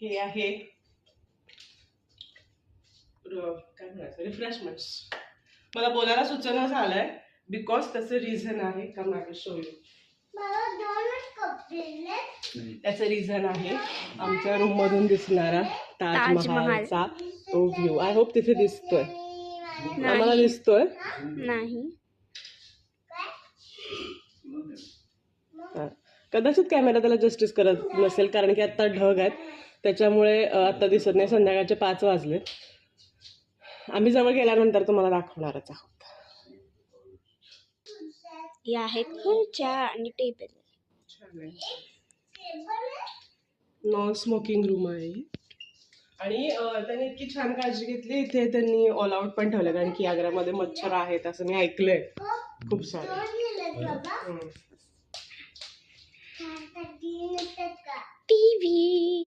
हे आहे काय म्हणायचं, रिफ्रेशमेंट्स. मला बोलायला सुचना झालंय बिकॉज त्याचं रिझन आहे का माझं शो यू. त्याचं रिझन आहे आमच्या रूम मधून दिसणारा ताजमहालचा तो व्ह्यू. आय होप तिथे दिसतोय, आम्हाला दिसतोय नाही. कदाचित कॅमेरा त्याला जस्टिस करत नसेल कारण की आता ढग आहेत त्याच्यामुळे आता दिसत नाही. संध्याकाळचे 5 वाजले. आम्ही जवळ गेल्यानंतर तुम्हाला दाखवणारच आहोत. या आहेत खुर्च्या आणि टेबल. नॉन स्मोकिंग रूम आहे आणि त्यांनी इतकी छान काळजी घेतली. इथे त्यांनी ऑल आउट पण ठेवलं कारण की आग्र्यामध्ये मच्छर आहेत असं मी ऐकलंय खूप सारे. टीव्ही